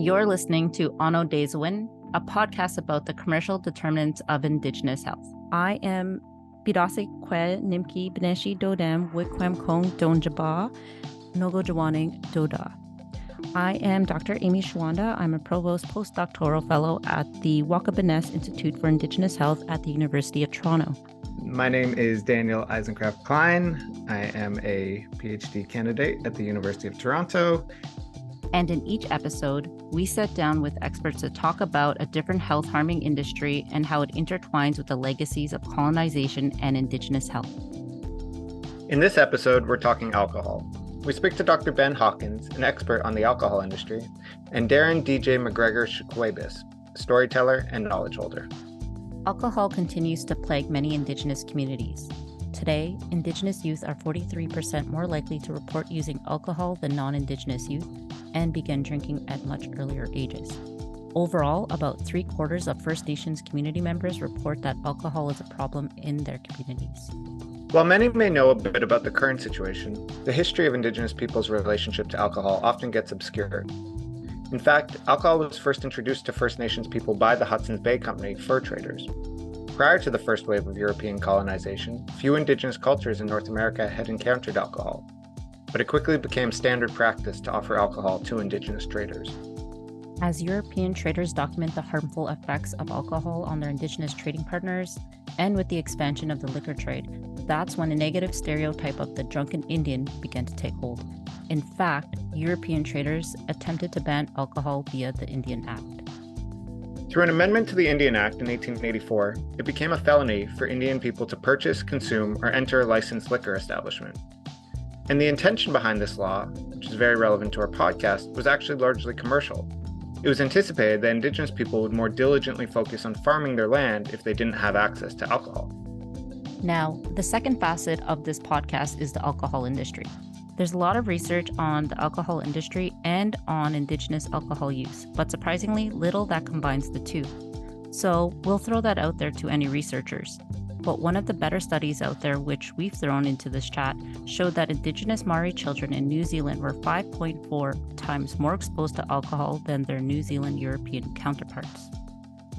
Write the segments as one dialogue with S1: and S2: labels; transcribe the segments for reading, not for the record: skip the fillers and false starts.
S1: You're listening to Aanoodizewin, a podcast about the commercial determinants of Indigenous health. I am Bidasi Kwe Nimki Beneshi Dodem Wikwem Kong Donjaba Nogo Jawaning Doda. I am Dr. Amy Shawanda. I'm a provost postdoctoral fellow at the Wakabiness Institute for Indigenous Health at the University of Toronto.
S2: My name is Daniel Eisenkraft Klein. I am a PhD candidate at the University of Toronto.
S1: And in each episode, we sit down with experts to talk about a different health-harming industry and how it intertwines with the legacies of colonization and Indigenous health.
S2: In this episode, we're talking alcohol. We speak to Dr. Ben Hawkins, an expert on the alcohol industry, and Darren DJ McGregor Shakwabis, storyteller and knowledge holder.
S1: Alcohol continues to plague many Indigenous communities. Today, Indigenous youth are 43% more likely to report using alcohol than non-Indigenous youth and begin drinking at much earlier ages. Overall, about 3/4 of First Nations community members report that alcohol is a problem in their communities.
S2: While many may know a bit about the current situation, the history of Indigenous people's relationship to alcohol often gets obscured. In fact, alcohol was first introduced to First Nations people by the Hudson's Bay Company fur traders. Prior to the first wave of European colonization, few Indigenous cultures in North America had encountered alcohol, but it quickly became standard practice to offer alcohol to Indigenous traders.
S1: As European traders document the harmful effects of alcohol on their Indigenous trading partners, and with the expansion of the liquor trade, that's when a negative stereotype of the drunken Indian began to take hold. In fact, European traders attempted to ban alcohol via the Indian Act.
S2: Through an amendment to the Indian Act in 1884, it became a felony for Indian people to purchase, consume, or enter a licensed liquor establishment. And the intention behind this law, which is very relevant to our podcast, was actually largely commercial. It was anticipated that Indigenous people would more diligently focus on farming their land if they didn't have access to alcohol.
S1: Now, the second facet of this podcast is the alcohol industry. There's a lot of research on the alcohol industry and on Indigenous alcohol use, but surprisingly little that combines the two. So we'll throw that out there to any researchers. But one of the better studies out there, which we've thrown into this chat, showed that Indigenous Maori children in New Zealand were 5.4 times more exposed to alcohol than their New Zealand European counterparts.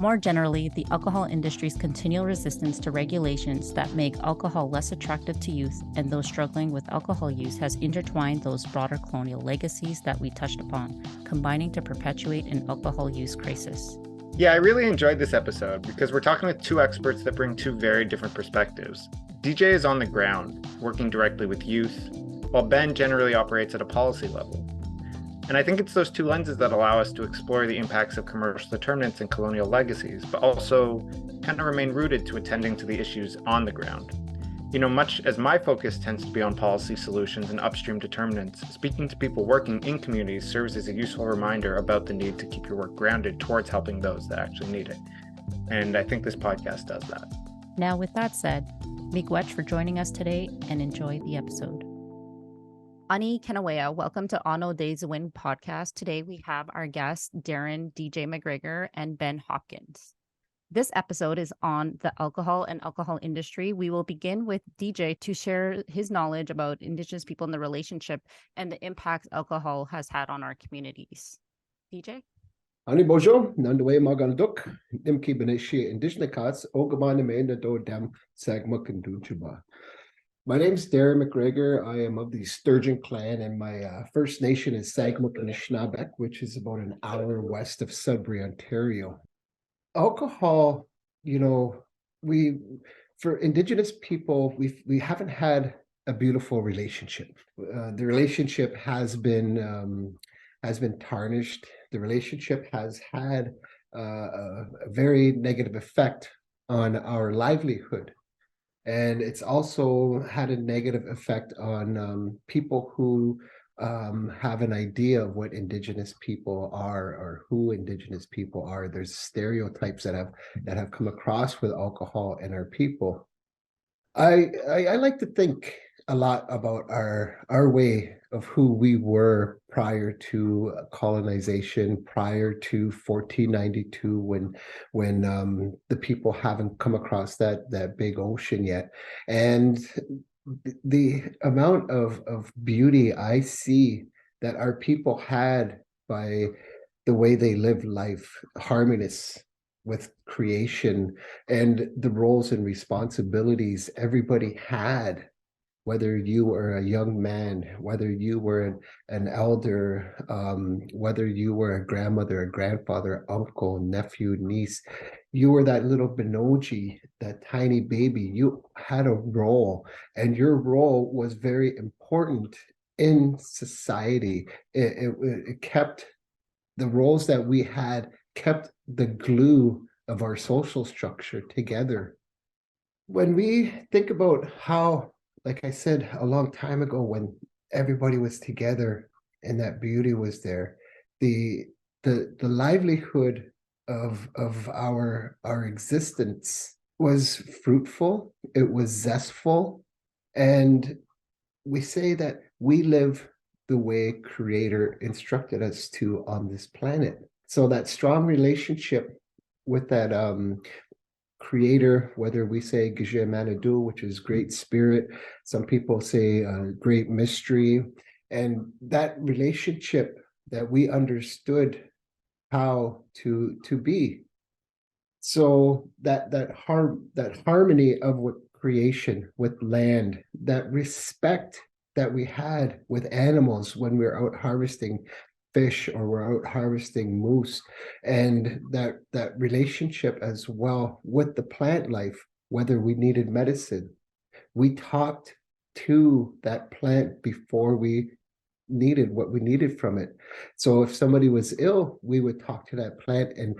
S1: More generally, the alcohol industry's continual resistance to regulations that make alcohol less attractive to youth and those struggling with alcohol use has intertwined those broader colonial legacies that we touched upon, combining to perpetuate an alcohol use crisis.
S2: Yeah, I really enjoyed this episode because we're talking with two experts that bring two very different perspectives. DJ is on the ground, working directly with youth, while Ben generally operates at a policy level. And I think it's those two lenses that allow us to explore the impacts of commercial determinants and colonial legacies, but also kind of remain rooted to attending to the issues on the ground. You know, much as my focus tends to be on policy solutions and upstream determinants, speaking to people working in communities serves as a useful reminder about the need to keep your work grounded towards helping those that actually need it. And I think this podcast does that.
S1: Now, with that said, miigwech for joining us today and enjoy the episode. Ani Kenawea, welcome to Aanoodizewin podcast. Today we have our guests, Darren DJ McGregor and Ben Hawkins. This episode is on the alcohol and alcohol industry. We will begin with DJ to share his knowledge about Indigenous people and the relationship and the impact alcohol has had on our communities. DJ?
S3: Ani bojo, nandawe maganaduk, nimki beneshi Indigenous ogamana menda do dam sagmuk and duchuba. My name's Darren McGregor. I am of the Sturgeon clan, and my First Nation is Sagmuk Anishinaabeg, which is about an hour west of Sudbury, Ontario. Alcohol, you know, for Indigenous people, we haven't had a beautiful relationship. The relationship has been tarnished. The relationship has had a very negative effect on our livelihood. And it's also had a negative effect on people who have an idea of what Indigenous people are or who Indigenous people are. There's stereotypes that have come across with alcohol and our people. I like to think a lot about our way of who we were prior to colonization, prior to 1492, when the people haven't come across that big ocean yet. And the amount of beauty I see that our people had by the way they live life, harmonious with creation and the roles and responsibilities everybody had, whether you were a young man, whether you were an elder, whether you were a grandmother, a grandfather, uncle, nephew, niece, you were that little Benoji, that tiny baby. You had a role, and your role was very important in society. It kept the roles that we had, kept the glue of our social structure together. When we think about how, like I said a long time ago, when everybody was together and that beauty was there, the livelihood of our existence was fruitful, it was zestful, and we say that we live the way Creator instructed us to on this planet. So that strong relationship with that Creator, whether we say Gije Manadu, which is great spirit, some people say great mystery, and that relationship that we understood how to be. So that harmony of with creation, with land, that respect that we had with animals when we were out harvesting fish or we're out harvesting moose, and that relationship as well with the plant life, whether we needed medicine, we talked to that plant before we needed what we needed from it. So if somebody was ill, we would talk to that plant and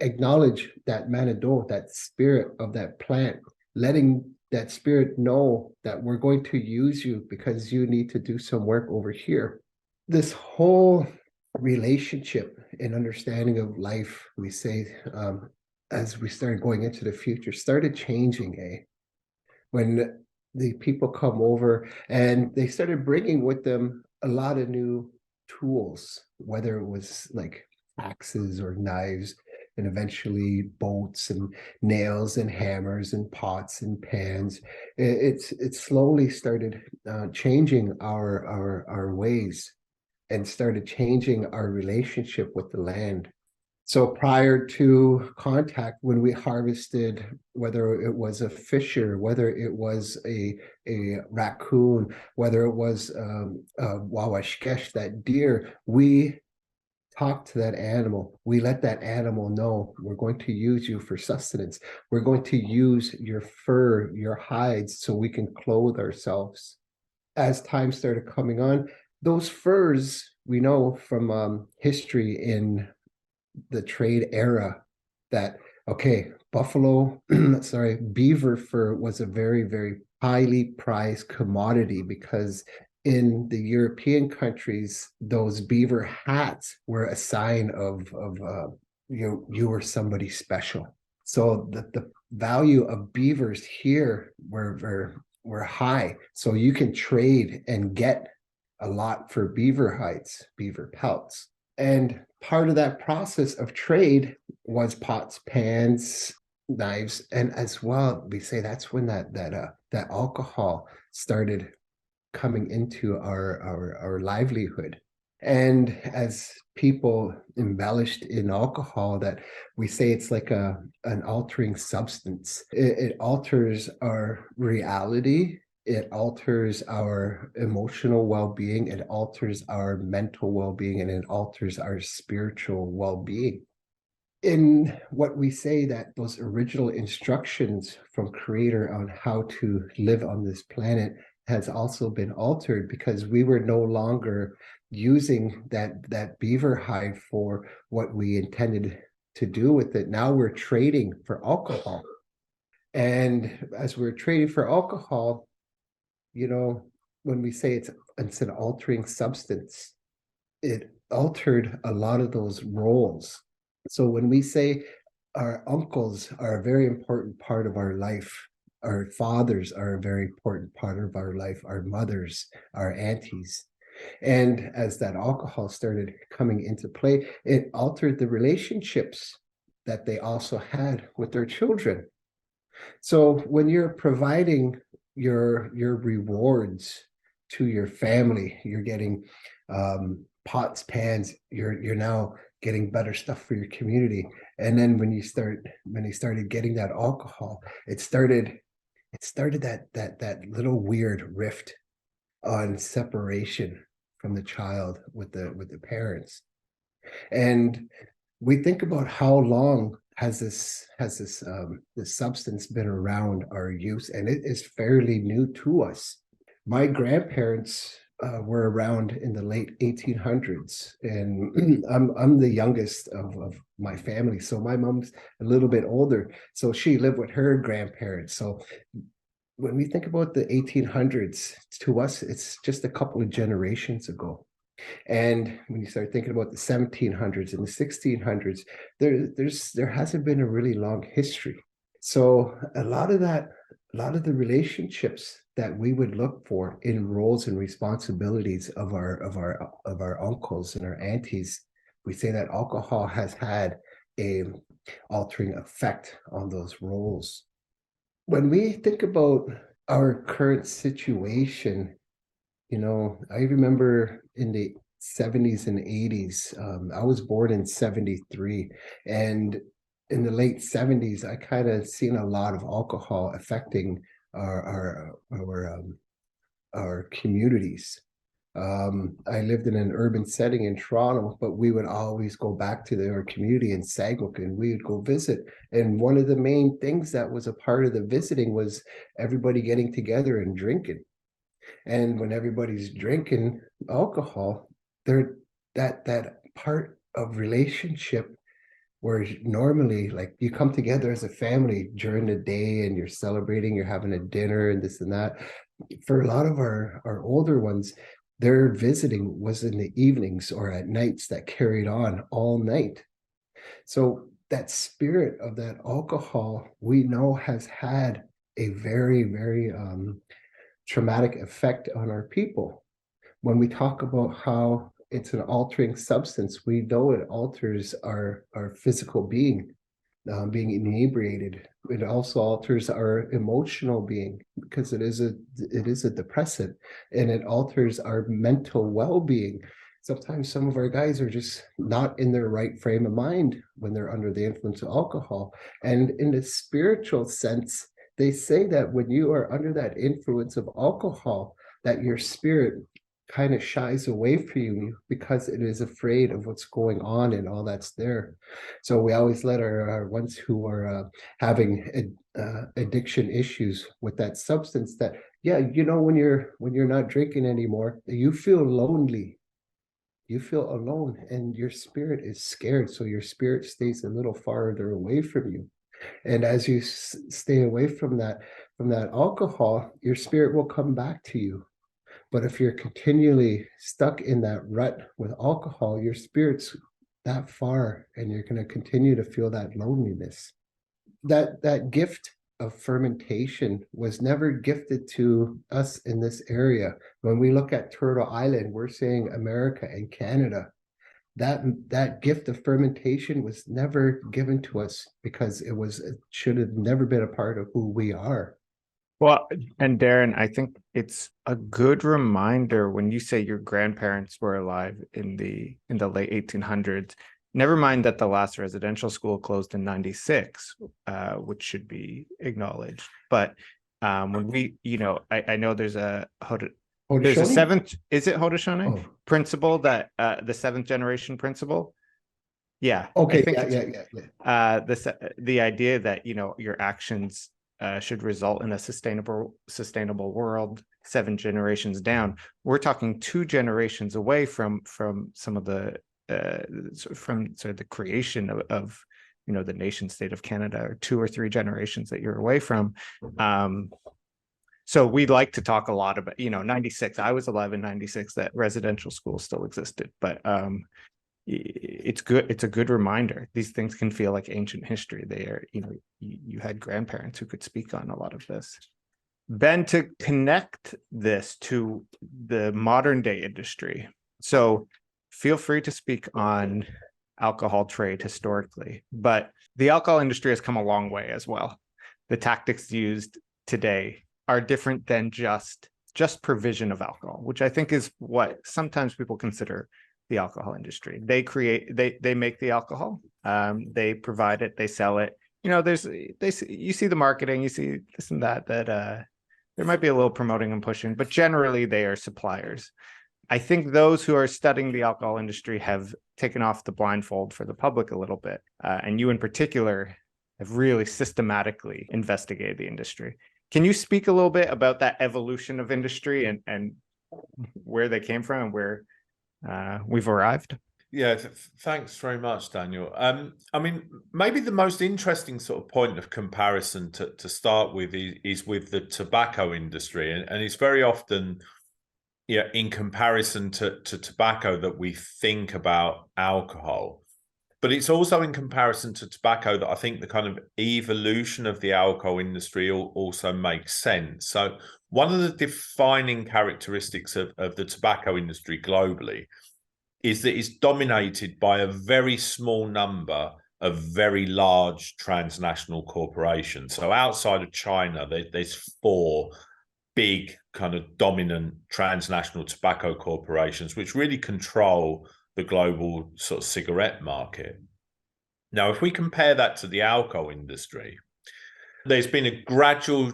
S3: acknowledge that manado, that spirit of that plant, letting that spirit know that we're going to use you because you need to do some work over here. This whole relationship and understanding of life, we say, as we started going into the future, started changing, when the people come over and they started bringing with them a lot of new tools, whether it was like axes or knives, and eventually boats and nails and hammers and pots and pans. It slowly started changing our ways and started changing our relationship with the land. So prior to contact, when we harvested, whether it was a fisher, whether it was a raccoon, whether it was a wawashkesh, that deer, we talked to that animal. We let that animal know we're going to use you for sustenance. We're going to use your fur, your hides, so we can clothe ourselves. As time started coming on, those furs, we know from history in the trade era that, okay, buffalo, beaver fur was a very, very highly prized commodity, because in the European countries, those beaver hats were a sign of you were somebody special. So the value of beavers here were high. So you can trade and get a lot for beaver hides, beaver pelts. And part of that process of trade was pots, pans, knives, and as well, we say that's when that alcohol started coming into our livelihood. And as people embellished in alcohol, that we say it's like an altering substance. It alters our reality. It alters our emotional well-being. It alters our mental well-being, and it alters our spiritual well-being. In what we say, that those original instructions from Creator on how to live on this planet has also been altered, because we were no longer using that beaver hide for what we intended to do with it. Now we're trading for alcohol. And as we're trading for alcohol, when we say it's an altering substance, it altered a lot of those roles. So when we say our uncles are a very important part of our life, our fathers are a very important part of our life, our mothers, our aunties. And as that alcohol started coming into play, it altered the relationships that they also had with their children. So when you're providing your rewards to your family, you're getting pots, pans, you're now getting better stuff for your community. And then when you started getting that alcohol, it started that little weird rift on separation from the child with the parents. And we think about how long has this this substance been around our use, and it is fairly new to us. My grandparents were around in the late 1800s, and I'm the youngest of my family, so my mom's a little bit older, so she lived with her grandparents. So when we think about the 1800s, to us, it's just a couple of generations ago. And when you start thinking about the 1700s and the 1600s, there hasn't been a really long history. So a lot of the relationships that we would look for in roles and responsibilities of our uncles and our aunties, we say that alcohol has had a altering effect on those roles. When we think about our current situation, I remember in the 70s and 80s, I was born in 73, and in the late 70s, I kind of seen a lot of alcohol affecting our communities. I lived in an urban setting in Toronto, but we would always go back to our community in Saguenay, and we would go visit. And one of the main things that was a part of the visiting was everybody getting together and drinking. And when everybody's drinking alcohol, that part of relationship where normally, like, you come together as a family during the day and you're celebrating, you're having a dinner and this and that. For a lot of our older ones, their visiting was in the evenings or at nights that carried on all night. So that spirit of that alcohol, we know, has had a very, very traumatic effect on our people. When we talk about how it's an altering substance, we know it alters our physical being, being inebriated. It also alters our emotional being because it is a depressant, and it alters our mental well-being. Sometimes some of our guys are just not in their right frame of mind when they're under the influence of alcohol. And in the spiritual sense, they say that when you are under that influence of alcohol, that your spirit kind of shies away from you because it is afraid of what's going on and all that's there. So we always let our ones who are having addiction issues with that substance, that when you're not drinking anymore, you feel lonely, you feel alone, and your spirit is scared, so your spirit stays a little farther away from you. And as you stay away from that alcohol, your spirit will come back to you. But if you're continually stuck in that rut with alcohol, your spirit's that far, and you're going to continue to feel that loneliness. That gift of fermentation was never gifted to us in this area. When we look at Turtle Island, we're saying America and Canada. That gift of fermentation was never given to us because it should have never been a part of who we are.
S2: Well, and Darren, I think it's a good reminder when you say your grandparents were alive in the late 1800s. Never mind that the last residential school closed in 96, which should be acknowledged. But when we, I know there's a seventh, is it Haudenosaunee principle, that the seventh generation principle? Yeah.
S3: Okay.
S2: I think
S3: yeah.
S2: The idea that, your actions should result in a sustainable world 7 generations down. We're talking 2 generations away from some of the from sort of the creation of the nation state of Canada, or 2 or 3 generations that you're away from. So we'd like to talk a lot about 96. I was alive in 96. That residential school still existed, but it's a good reminder. These things can feel like ancient history. They are, you had grandparents who could speak on a lot of this. Ben, to connect this to the modern day industry, so feel free to speak on alcohol trade historically, but the alcohol industry has come a long way as well. The tactics used today are different than just provision of alcohol, which I think is what sometimes people consider the alcohol industry. They make the alcohol, they provide it, they sell it. You see the marketing, you see this and that there might be a little promoting and pushing, but generally they are suppliers. I think those who are studying the alcohol industry have taken off the blindfold for the public a little bit. And you in particular have really systematically investigated the industry. Can you speak a little bit about that evolution of industry and where they came from and where we've arrived?
S4: Yeah, thanks very much, Daniel. I mean, maybe the most interesting sort of point of comparison to start with is with the tobacco industry. And it's very often, in comparison to tobacco that we think about alcohol. But it's also in comparison to tobacco that I think the kind of evolution of the alcohol industry also makes sense. So one of the defining characteristics of the tobacco industry globally is that it's dominated by a very small number of very large transnational corporations. So outside of China, there's 4 big kind of dominant transnational tobacco corporations, which really control the global sort of cigarette market. Now, if we compare that to the alcohol industry, there's been a gradual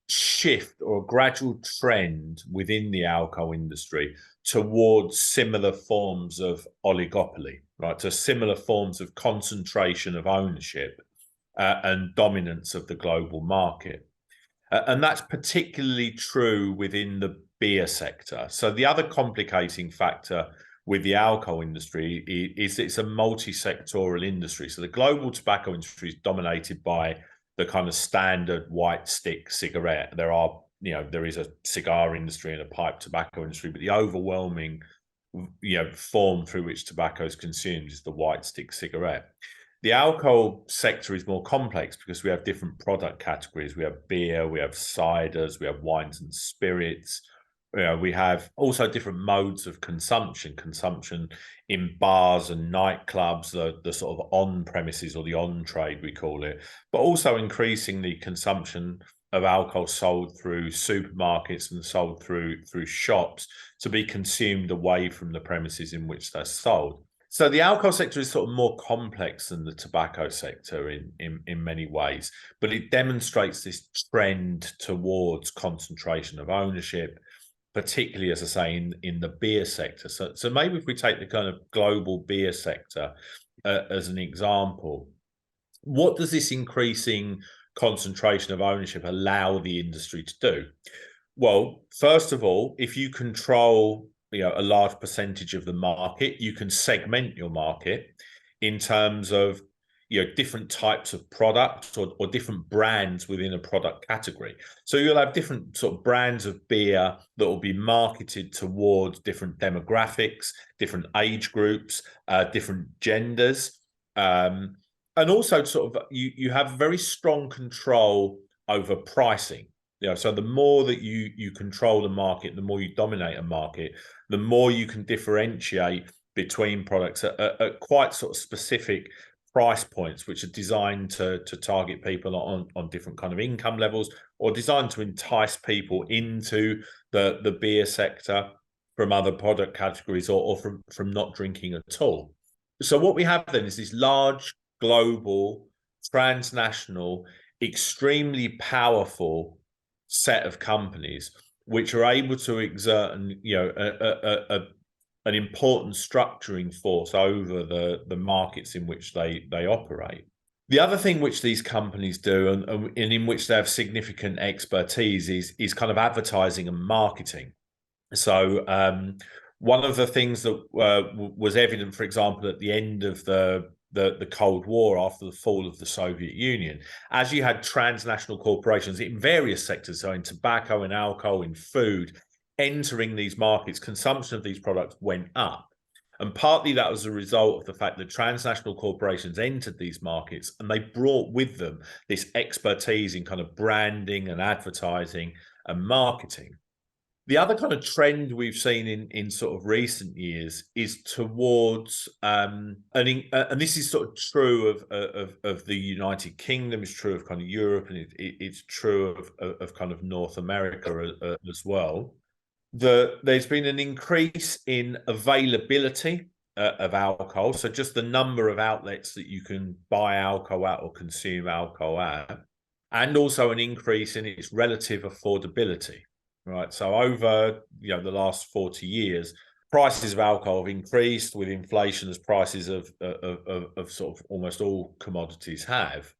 S4: shift or a gradual trend within the alcohol industry towards similar forms of oligopoly, right? To similar forms of concentration of ownership and dominance of the global market. And that's particularly true within the beer sector. So the other complicating factor with the alcohol industry is it's a multi-sectoral industry. So the global tobacco industry is dominated by the kind of standard white stick cigarette. There is a cigar industry and a pipe tobacco industry, but the overwhelming, form through which tobacco is consumed is the white stick cigarette. The alcohol sector is more complex because we have different product categories. We have beer, we have ciders, we have wines and spirits. We have also different modes of consumption in bars and nightclubs, the sort of on-premises or the on-trade, we call it, but also increasingly consumption of alcohol sold through supermarkets and sold through shops to be consumed away from the premises in which they're sold. So the alcohol sector is sort of more complex than the tobacco sector in many ways, but it demonstrates this trend towards concentration of ownership, particularly, as I say, in the beer sector. So maybe if we take the kind of global beer sector as an example, what does this increasing concentration of ownership allow the industry to do? Well, first of all, if you control a large percentage of the market, you can segment your market in terms of different types of products or different brands within a product category. So you'll have different sort of brands of beer that will be marketed towards different demographics, different age groups, different genders. And also sort of you have very strong control over pricing. So the more that you control the market, the more you dominate a market, the more you can differentiate between products at quite sort of specific price points, which are designed to target people on different kind of income levels, or designed to entice people into the beer sector from other product categories or from not drinking at all. So what we have then is this large, global, transnational, extremely powerful set of companies which are able to exert an important structuring force over the markets in which they operate. The other thing which these companies do and in which they have significant expertise is kind of advertising and marketing. So one of the things that was evident, for example, at the end of the Cold War after the fall of the Soviet Union, as you had transnational corporations in various sectors, so in tobacco and alcohol, in food, entering these markets, consumption of these products went up. And partly that was a result of the fact that transnational corporations entered these markets and they brought with them this expertise in kind of branding and advertising and marketing. The other kind of trend we've seen in sort of recent years is towards, and this is sort of true of the United Kingdom, it's true of kind of Europe, and it's true of kind of North America as well. There's been an increase in availability of alcohol, so just the number of outlets that you can buy alcohol at or consume alcohol at, and also an increase in its relative affordability, right? So over the last 40 years, prices of alcohol have increased with inflation, as prices of sort of almost all commodities have,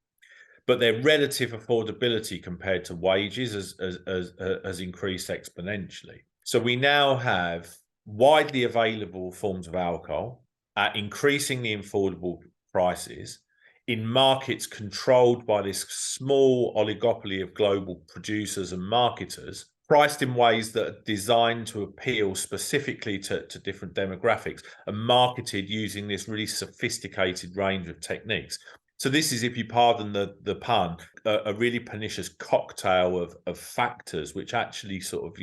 S4: but their relative affordability compared to wages has increased exponentially. So we now have widely available forms of alcohol at increasingly affordable prices in markets controlled by this small oligopoly of global producers and marketers, priced in ways that are designed to appeal specifically to different demographics and marketed using this really sophisticated range of techniques. So this is, if you pardon the pun, a really pernicious cocktail of factors, which actually sort of,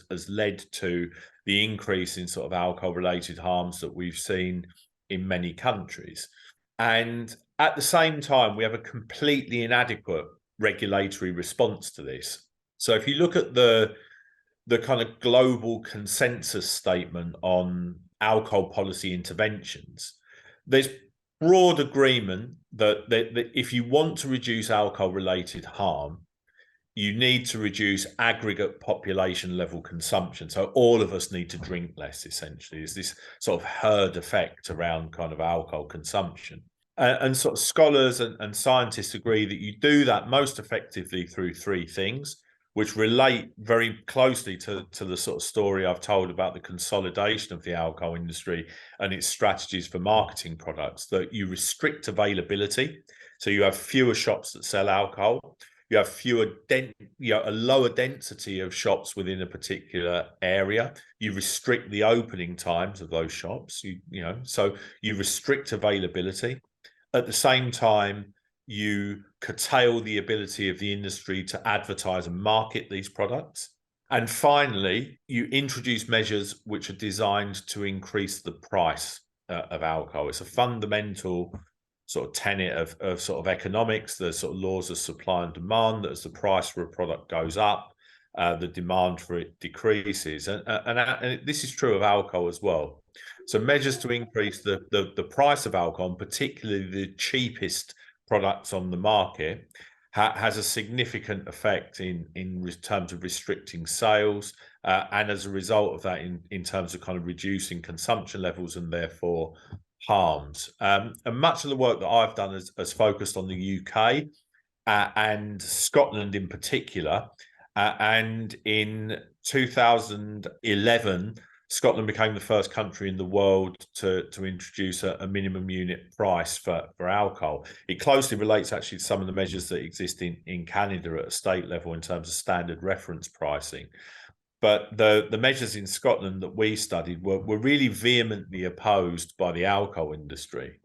S4: has led to the increase in sort of alcohol-related harms that we've seen in many countries. And at the same time, we have a completely inadequate regulatory response to this. So if you look at the kind of global consensus statement on alcohol policy interventions, there's broad agreement that if you want to reduce alcohol-related harm, you need to reduce aggregate population level consumption. So all of us need to drink less, essentially. Is this sort of herd effect around kind of alcohol consumption. And sort of scholars and scientists agree that you do that most effectively through three things, which relate very closely to the sort of story I've told about the consolidation of the alcohol industry and its strategies for marketing products. That you restrict availability, so you have fewer shops that sell alcohol. You have a lower density of shops within a particular area. You restrict the opening times of those shops. So you restrict availability. At the same time, you curtail the ability of the industry to advertise and market these products. And finally, you introduce measures which are designed to increase the price of alcohol. It's a fundamental sort of tenet of sort of economics, the sort of laws of supply and demand, that as the price for a product goes up, the demand for it decreases. And this is true of alcohol as well. So measures to increase the price of alcohol, and particularly the cheapest products on the market, has a significant effect in terms of restricting sales, and as a result of that, in terms of kind of reducing consumption levels and therefore harms. And much of the work that I've done has focused on the UK and Scotland in particular. And in 2011, Scotland became the first country in the world to introduce a minimum unit price for alcohol. It closely relates actually to some of the measures that exist in Canada at a state level in terms of standard reference pricing. But the measures in Scotland that we studied were really vehemently opposed by the alcohol industry,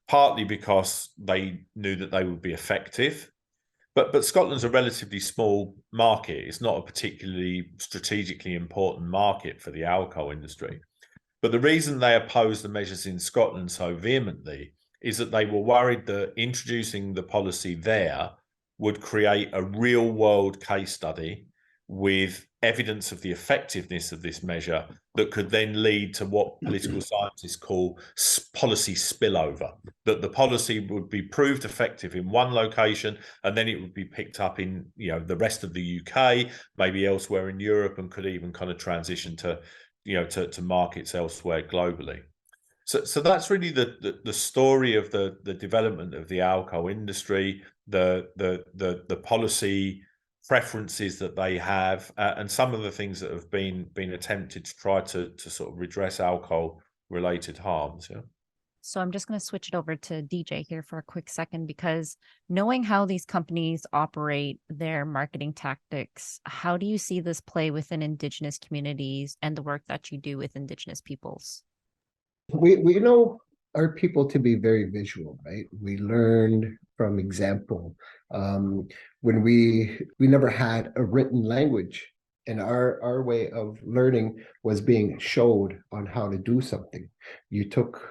S4: partly because they knew that they would be effective. But Scotland's a relatively small market. It's not a particularly strategically important market for the alcohol industry. But the reason they opposed the measures in Scotland so vehemently is that they were worried that introducing the policy there would create a real-world case study with evidence of the effectiveness of this measure that could then lead to what political scientists call policy spillover, that the policy would be proved effective in one location and then it would be picked up in the rest of the UK, maybe elsewhere in Europe, and could even kind of transition to markets elsewhere globally. So that's really the story of the development of the alcohol industry, the policy preferences that they have, and some of the things that have been attempted to try to sort of redress alcohol related harms. Yeah.
S1: So I'm just going to switch it over to DJ here for a quick second, because knowing how these companies operate their marketing tactics, how do you see this play within Indigenous communities and the work that you do with Indigenous peoples?
S3: We know our people to be very visual, right? We learned from example. When we never had a written language, and our way of learning was being showed on how to do something. You took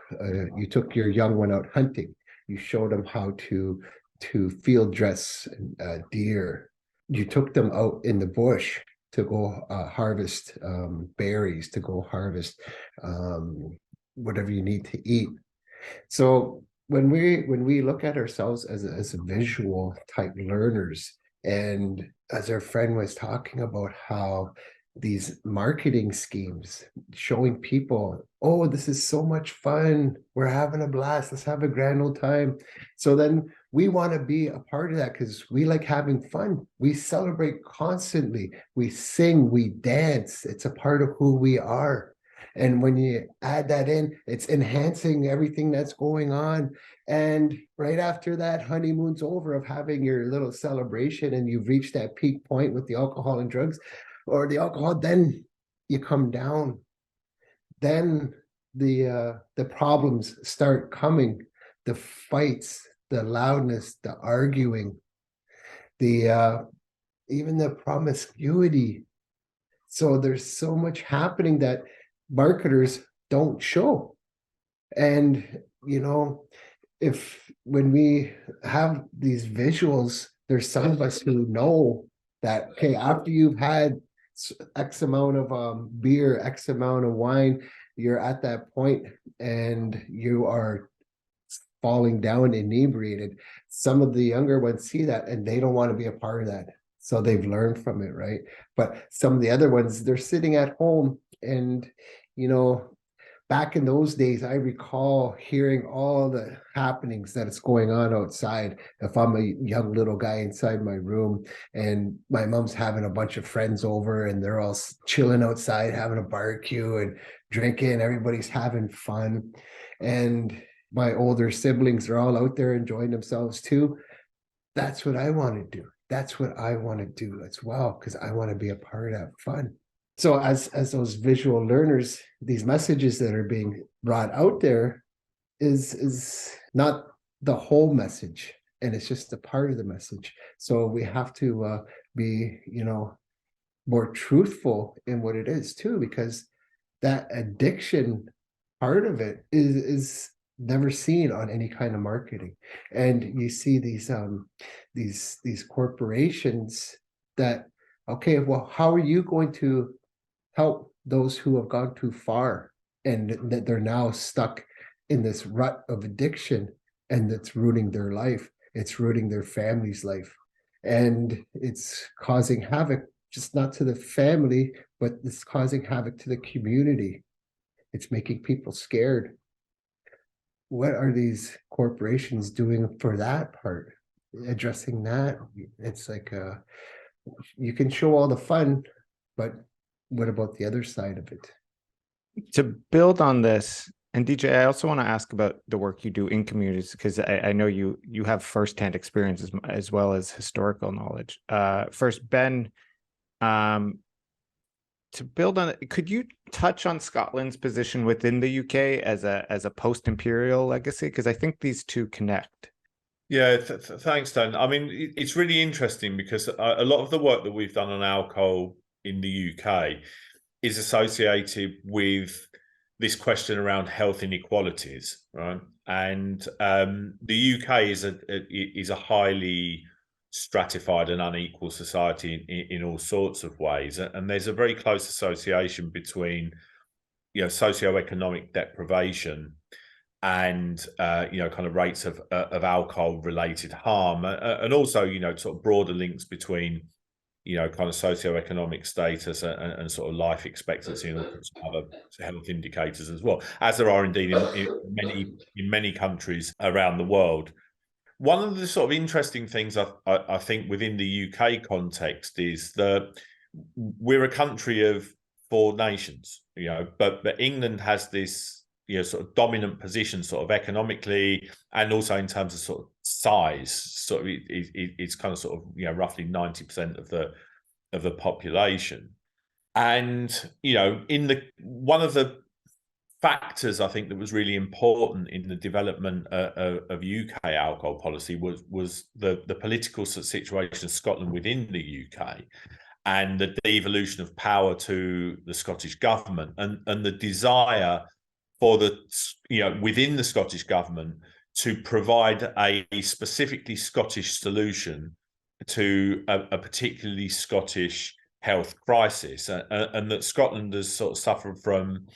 S3: your young one out hunting. You showed them how to field dress deer. You took them out in the bush to go harvest berries, to go harvest whatever you need to eat. So when we look at ourselves as a visual type learners, and as our friend was talking about how these marketing schemes showing people, oh, this is so much fun, we're having a blast, let's have a grand old time. So then we want to be a part of that because we like having fun. We celebrate constantly, we sing, we dance, it's a part of who we are. And when you add that in, it's enhancing everything that's going on. And right after that honeymoon's over of having your little celebration and you've reached that peak point with the alcohol and drugs or the alcohol, then you come down. Then the problems start coming, the fights, the loudness, the arguing, the even the promiscuity. So there's so much happening that marketers don't show. And if when we have these visuals, there's some of us who know that, okay, after you've had X amount of beer, X amount of wine, you're at that point and you are falling down inebriated. Some of the younger ones see that and they don't want to be a part of that. So they've learned from it, right? But some of the other ones, they're sitting at home and, back in those days, I recall hearing all the happenings that is going on outside. If I'm a young little guy inside my room and my mom's having a bunch of friends over and they're all chilling outside, having a barbecue and drinking, everybody's having fun. And my older siblings are all out there enjoying themselves too. That's what I want to do. That's what I want to do as well, because I want to be a part of that fun. So as those visual learners, these messages that are being brought out there is not the whole message, and it's just a part of the message. So we have to be, more truthful in what it is too, because that addiction part of it is never seen on any kind of marketing. And you see these corporations that, okay, well, how are you going to help those who have gone too far and that they're now stuck in this rut of addiction, and that's ruining their life, it's ruining their family's life, and it's causing havoc, just not to the family, but it's causing havoc to the community. It's making people scared. What are these corporations doing for that part, addressing that? It's like you can show all the fun, but what about the other side of it?
S2: To build on this, and DJ, I also want to ask about the work you do in communities, because I know you have firsthand experience as well as historical knowledge. First, Ben, to build on it, could you touch on Scotland's position within the UK as a post-imperial legacy? Because I think these two connect.
S4: Yeah, thanks, Dan. I mean, it's really interesting because a lot of the work that we've done on alcohol in the UK is associated with this question around health inequalities, right? And the UK is a highly stratified and unequal society in all sorts of ways, and there's a very close association between socioeconomic deprivation and kind of rates of alcohol related harm, and also sort of broader links between kind of socioeconomic status and sort of life expectancy and other health indicators as well, as there are indeed in many countries around the world. One of the sort of interesting things I think within the UK context is that we're a country of 4 nations, but England has this sort of dominant position, sort of economically, and also in terms of sort of size. Sort of it's kind of sort of roughly 90% of the population, and one of the factors I think that was really important in the development of UK alcohol policy was the political situation of Scotland within the UK, and the devolution of power to the Scottish government, and the desire for within the Scottish government to provide a specifically Scottish solution to a particularly Scottish health crisis, and that Scotland has sort of suffered from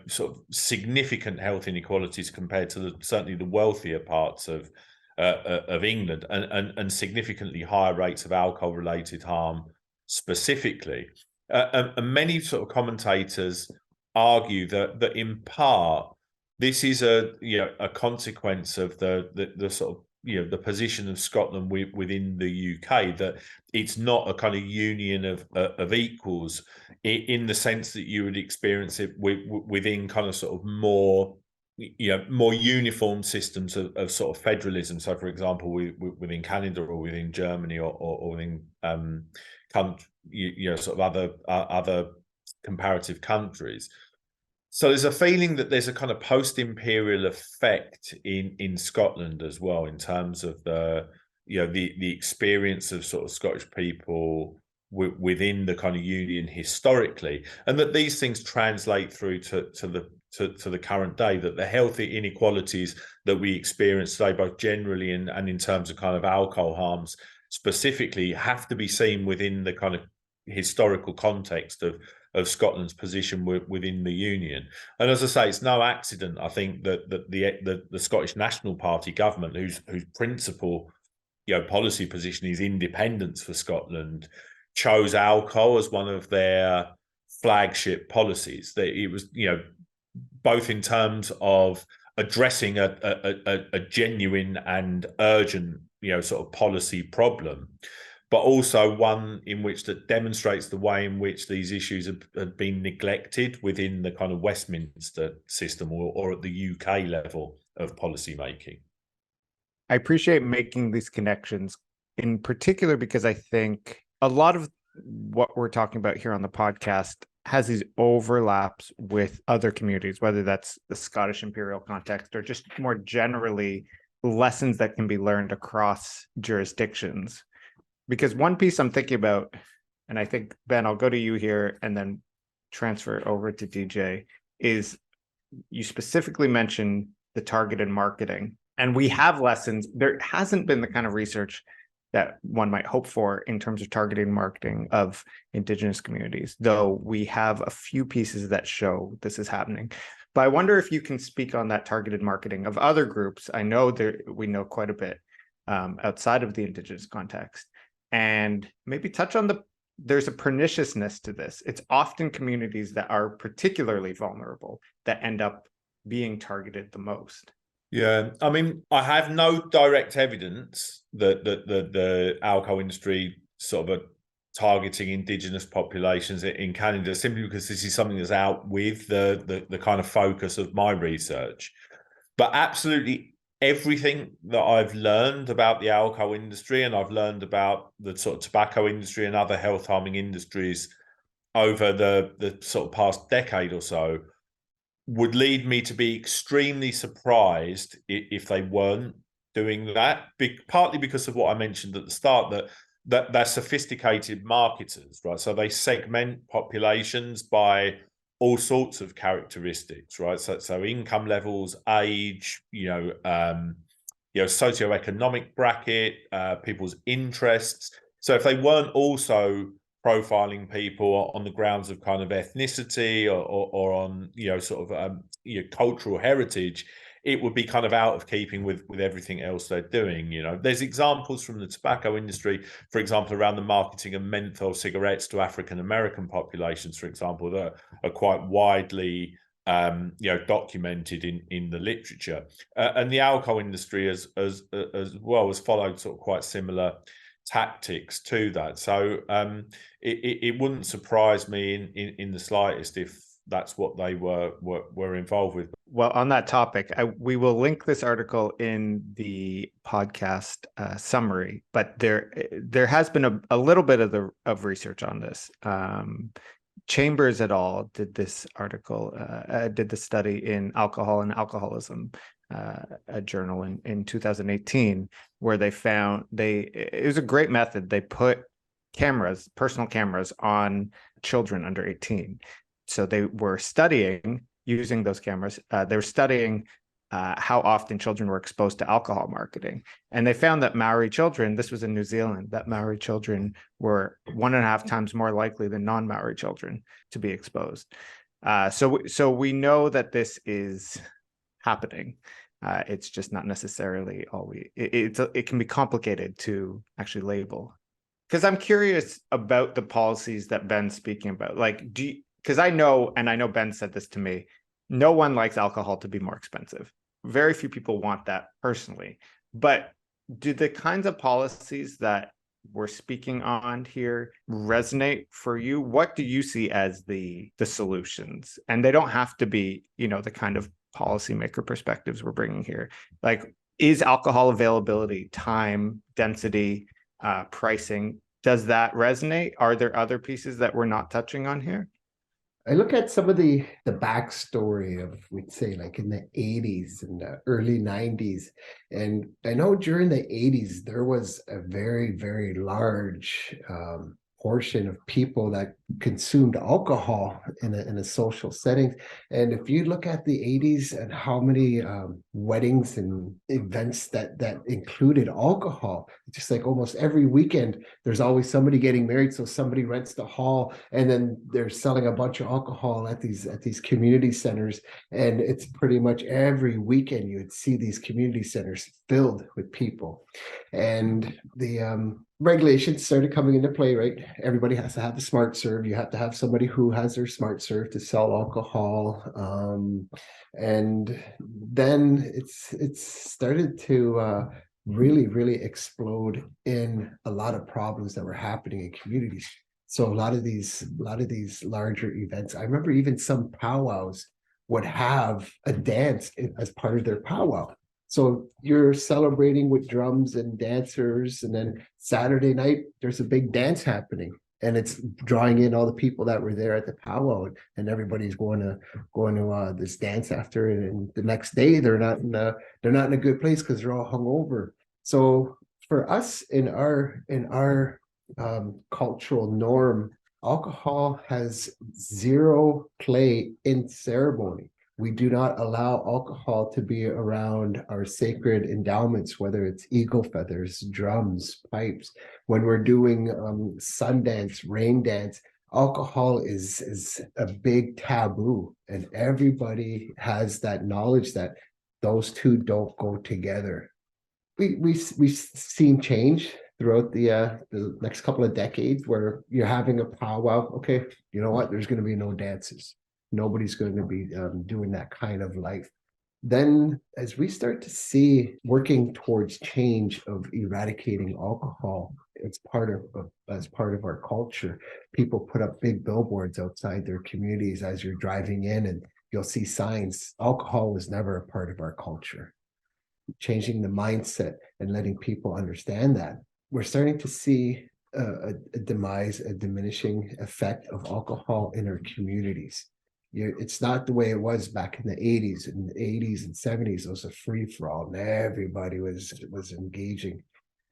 S4: sort of significant health inequalities compared to certainly the wealthier parts of England, and significantly higher rates of alcohol-related harm specifically. And many sort of commentators argue that in part this is a consequence of the sort of the position of Scotland within the UK, that it's not a kind of union of equals in the sense that you would experience it within kind of sort of more uniform systems of sort of federalism. So, for example, within Canada or within Germany or within sort of other comparative countries. So there's a feeling that there's a kind of post-imperial effect in Scotland as well, in terms of the experience of sort of Scottish people within the kind of union historically, and that these things translate through to the current day, that the healthy inequalities that we experience today, both generally and in terms of kind of alcohol harms specifically, have to be seen within the kind of historical context of Scotland's position within the union. And as I say, it's no accident, I think, that the Scottish National Party government, whose principal policy position is independence for Scotland, chose alcohol as one of their flagship policies. That it was both in terms of addressing a genuine and urgent sort of policy problem, but also one in which that demonstrates the way in which these issues have been neglected within the kind of Westminster system or at the UK level of policy making.
S5: I appreciate making these connections, in particular because I think a lot of what we're talking about here on the podcast has these overlaps with other communities, whether that's the Scottish imperial context or just more generally lessons that can be learned across jurisdictions. Because one piece I'm thinking about, and I think, Ben, I'll go to you here and then transfer it over to DJ, is you specifically mentioned the targeted marketing. And we have lessons. There hasn't been the kind of research that one might hope for in terms of targeted marketing of Indigenous communities, though we have a few pieces that show this is happening. But I wonder if you can speak on that targeted marketing of other groups. I know we know quite a bit outside of the Indigenous context. And maybe touch on there's a perniciousness to this. It's often communities that are particularly vulnerable that end up being targeted the most.
S4: Yeah, I mean, I have no direct evidence that the alcohol industry sort of are targeting Indigenous populations in Canada, simply because this is something that's out with the kind of focus of my research. But absolutely everything that I've learned about the alcohol industry, and I've learned about the sort of tobacco industry and other health harming industries over the sort of past decade or so, would lead me to be extremely surprised if they weren't doing that, partly because of what I mentioned at the start, that they're sophisticated marketers, right? So they segment populations by all sorts of characteristics, right? So income levels, age, socioeconomic bracket, people's interests. So if they weren't also profiling people on the grounds of kind of ethnicity or on cultural heritage, it would be kind of out of keeping with everything else they're doing. There's examples from the tobacco industry, for example, around the marketing of menthol cigarettes to African American populations, for example, that are quite widely documented in the literature. And the alcohol industry as well has followed sort of quite similar tactics to that. So it wouldn't surprise me in the slightest if that's what they were involved with.
S5: Well, on that topic, we will link this article in the podcast summary, but there has been a little bit of research on this. Chambers et al. Did this article, did the study in Alcohol and Alcoholism, a journal in 2018, where they found it was a great method. They put personal cameras on children under 18. So they were studying, using those cameras, they were studying how often children were exposed to alcohol marketing. And they found that Maori children, this was in New Zealand, that Maori children were 1.5 times more likely than non-Maori children to be exposed. So we know that this is happening. It's just not necessarily it can be complicated to actually label. Because I'm curious about the policies that Ben's speaking about. Like, because I know Ben said this to me, no one likes alcohol to be more expensive. Very few people want that personally. But do the kinds of policies that we're speaking on here resonate for you? What do you see as the solutions? And they don't have to be, the kind of policymaker perspectives we're bringing here. Like, is alcohol availability, time, density, pricing, does that resonate? Are there other pieces that we're not touching on here?
S3: I look at some of the backstory of, we'd say, like in the 80s and the early 90s. And I know during the 80s, there was a very, very large portion of people that consumed alcohol in a social setting. And if you look at the 80s and how many weddings and events that included alcohol, just like almost every weekend, there's always somebody getting married. So somebody rents the hall and then they're selling a bunch of alcohol at these community centers. And it's pretty much every weekend you would see these community centers filled with people. And the regulations started coming into play, right? Everybody has to have the smart serve. You have to have somebody who has their smart serve to sell alcohol. And then it's started to really, really explode in a lot of problems that were happening in communities. So a lot of these larger events, I remember even some powwows would have a dance as part of their powwow. So you're celebrating with drums and dancers, and then Saturday night there's a big dance happening, and it's drawing in all the people that were there at the powwow, and everybody's going to this dance after, and the next day they're not in a good place because they're all hungover. So for us in our cultural norm, alcohol has zero play in ceremony. We do not allow alcohol to be around our sacred endowments, whether it's eagle feathers, drums, pipes. When we're doing sun dance, rain dance, alcohol is a big taboo, and everybody has that knowledge that those two don't go together. We've seen change throughout the next couple of decades where you're having a powwow. Okay, you know what? There's going to be no dances. Nobody's going to be doing that kind of life. Then as we start to see working towards change of eradicating alcohol, it's part of our culture. People put up big billboards outside their communities as you're driving in, and you'll see signs. Alcohol was never a part of our culture. Changing the mindset and letting people understand that. We're starting to see a diminishing effect of alcohol in our communities. It's not the way it was back in the 80s. In the 80s and 70s, it was a free-for-all, and everybody was engaging.